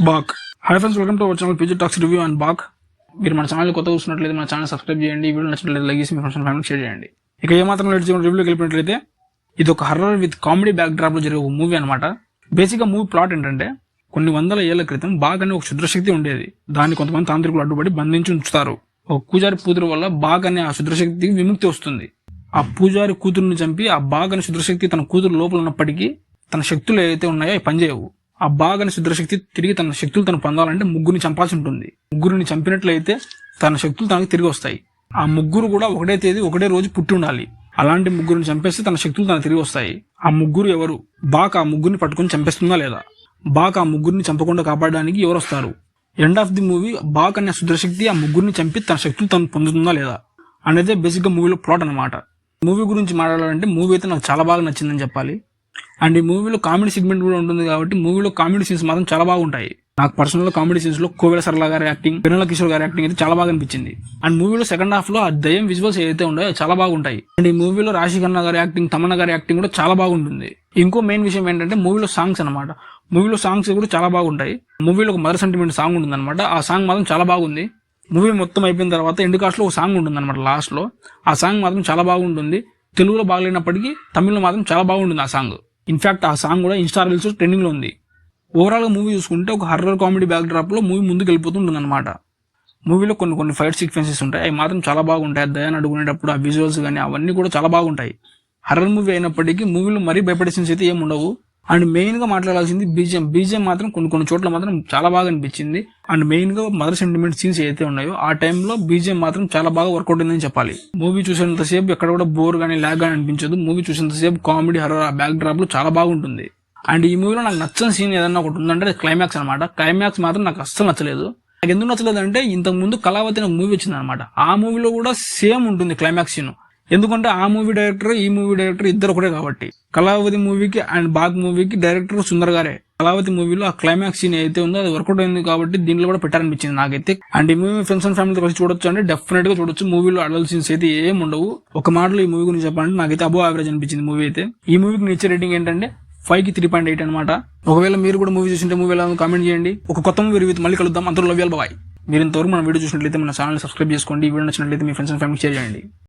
Back. Hi friends, welcome to our channel PG talks review and బాక్. మీరు మన channel కొత్త చూసినట్లయితే మన ఛానల్ సబ్స్క్రైబ్ చేయండి. ఈ వీడియో నచ్చినట్లయితే లైక్ చేసి మీ ఫ్రెండ్స్ అండ్ ఫ్యామిలీకి షేర్ చేయండి. ఇక ఏమాత్రం లేట్ చేయకుండా రివ్యూలోకి వెళ్ళినట్లయితే ఇది ఒక horror with comedy back drop లో జరిగే ఒక మూవీ అనమాట. బేసిక్ గా మూవీ ప్లాట్ ఏంటంటే, కొన్ని వందల ఏళ్ల క్రితం బాగ్ అనే ఒక క్షుద్రశక్తి ఉండేది. దాన్ని కొంతమంది తాంత్రికులు అడ్డుపడి బంధించి ఉంచుతారు. ఒక పూజారి కూతురు వల్ల బాగ్ అనే ఆ క్షుద్రశక్తికి విముక్తి వస్తుంది. ఆ పూజారి కూతురుని చంపి ఆ బాగ్ అనే క్షుద్రశక్తి తన కూతురు లోపల ఉన్నప్పటికీ తన శక్తులు ఏవైతే ఉన్నాయో అవి పనిచేయవు. ఆ బాగ్ అనే క్షుద్రశక్తి తిరిగి తన శక్తులు తను పొందాలంటే ముగ్గురిని చంపాల్సి ఉంటుంది. ముగ్గురిని చంపినట్లయితే తన శక్తులు తనకు తిరిగి వస్తాయి. ఆ ముగ్గురు కూడా ఒకటే తేదీ ఒకటే రోజు పుట్టి ఉండాలి. అలాంటి ముగ్గురిని చంపేస్తే తన శక్తులు తనకు తిరిగి వస్తాయి. ఆ ముగ్గురు ఎవరు? బాగ్ ఆ ముగ్గురిని పట్టుకుని చంపేస్తుందా లేదా? బాగ్ ఆ ముగ్గురిని చంపకుండా కాపాడడానికి ఎవరు వస్తారు? ఎండ్ ఆఫ్ ది మూవీ బాగ్ అనే క్షుద్రశక్తి ఆ ముగ్గురిని చంపి తన శక్తులు తను పొందుతుందా లేదా అనేది బేసిక్ గా మూవీలో ప్లాట్ అనమాట. మూవీ గురించి మాట్లాడాలంటే మూవీ అయితే నాకు చాలా బాగా నచ్చిందని చెప్పాలి. అండ్ ఈ మూవీలో కామెడీ సెగ్మెంట్ కూడా ఉంటుంది కాబట్టి మూవీలో కామెడీ సీన్స్ మాత్రం చాలా బాగుంటాయి. నాకు పర్సనల్ గా కామెడీ సీన్స్ లో కోవెల సరళ గారి యాక్టింగ్, వెన్నెల కిషోర్ గారి యాక్టింగ్ అయితే చాలా బాగా అనిపించింది. అండ్ మూవీలో సెకండ్ హాఫ్ లో ఆ దయ్యం విజువల్స్ ఏదైతే ఉన్నాయో చాలా బాగుంటాయి. అండ్ ఈ మూవీలో రాశి ఖన్నా గారి యాక్టింగ్, తమన్నా గారి యాక్టింగ్ కూడా చాలా బాగుంటుంది. ఇంకో మెయిన్ విషయం ఏంటంటే మూవీలో సాంగ్స్ అనమాట. మూవీలో సాంగ్స్ కూడా చాలా బాగుంటాయి. మూవీలో ఒక మదర్ సెంటిమెంట్ సాంగ్ ఉంటుంది అనమాట. ఆ సాంగ్ మాత్రం చాలా బాగుంది. మూవీ మొత్తం అయిపోయిన తర్వాత ఎండ్ కాస్ట్ లో ఒక సాంగ్ ఉంటుంది అనమాట లాస్ట్ లో. ఆ సాంగ్ మాత్రం చాలా బాగుంటుంది. తెలుగులో బాగలేనప్పటికీ తమిళ్లో మాత్రం చాలా బాగుంటుంది ఆ సాంగ్. ఇన్ఫాక్ట్ ఆ సాంగ్ కూడా ఇన్స్టా రీల్స్ ట్రెండింగ్ లో ఉంది. ఓవరాల్ గా మూవీ చూసుకుంటే ఒక హర్రర్ కామెడీ బ్యాక్ డ్రాప్ లో మూవీ ముందుకు వెళ్ళిపోతుంది అనమాట. మూవీలో కొన్ని ఫైట్ సీక్వెన్సెస్ ఉంటాయి, అవి మాత్రం చాలా బాగుంటాయి. దయాన్ని అడుగునేటప్పుడు ఆ విజువల్స్ కానీ అవన్నీ కూడా చాలా బాగుంటాయి. హర్రర్ మూవీ అయినప్పటికీ మూవీలో మరీ భయపడే సీన్స్ అయితే ఏమి ఉండవు. అండ్ మెయిన్ గా మాట్లాడాల్సింది బీజిఎం మాత్రం కొన్ని చోట్ల మాత్రం చాలా బాగా అనిపించింది. అండ్ మెయిన్ గా మదర్ సెంటిమెంట్ సీన్స్ ఏదైతే ఉన్నాయో ఆ టైంలో బీజిఎం మాత్రం చాలా బాగా వర్కౌట్ అయిందని చెప్పాలి. మూవీ చూసేంతసేపు ఎక్కడ కూడా బోర్ గానీ లాగ్ గానీ అనిపించదు. మూవీ చూసేంతసేపు కామెడీ హర్రర్ ఆ బ్యాక్ డ్రాప్ లో చాలా బాగుంటుంది. అండ్ ఈ మూవీలో నాకు నచ్చని సీన్ ఏదన్నా ఒకటి ఉందంటే క్లైమాక్స్ అనమాట. క్లైమాక్స్ మాత్రం నాకు అస్సలు నచ్చలేదు. నాకు ఎందుకు నచ్చలేదు అంటే, ఇంతకు ముందు కళావతి అనే మూవీ వచ్చింది అనమాట. ఆ మూవీలో కూడా సేమ్ ఉంటుంది క్లైమాక్స్ సీన్. ఎందుకంటే ఆ మూవీ డైరెక్టర్ ఈ మూవీ డైరెక్టర్ ఇద్దరు ఒకటే కాబట్టి. కళావతి మూవీకి అండ్ బాగ్ మూవీకి డైరెక్టర్ సుందర్ గారే. కళావతి మూవీలో ఆ క్లైమాక్స్ సీన్ అయితే ఉందో అది వర్కౌట్ అయింది కాబట్టి దీంట్లో కూడా పెట్టారనిపించింది నాకైతే. అండ్ ఈ మూవీ ఫ్రెండ్స్ అండ్ ఫ్యామిలీ కలిసి చూడొచ్చు అంటే డెఫినెట్ గా చూడొచ్చు. మూవీలో అడల్ట్ సీన్స్ అయితే ఏం ఉండవు. ఒక మాటలో ఈ మూవీ గురించి చెప్పాలంటే నాకైతే అబోవ్ యావరేజ్ అనిపించింది మూవీ అయితే. ఈ మూవీకి నేచర్ రేటింగ్ ఏంటంటే 5కి 3.8 అనమాట. ఒకవేళ మీరు కూడా మూవీ చూసింటే మూవీ ఎలా కామెంట్ చేయండి. ఒక కొత్త మూవీ రివ్యూ మళ్ళీ కలుద్దాం. అందరూ లవ్ యూ ఆల్, బాయ్. మీరు ఇంతవరకు మన వీడియో చూసినట్లయితే మన ఛానల్ సబ్స్క్రైబ్ చేసుకోండి. ఈ వీడియో నచ్చినట్లయితే మీ ఫ్రెండ్స్ అండ్ ఫ్యామిలీ షేర్ చేయండి.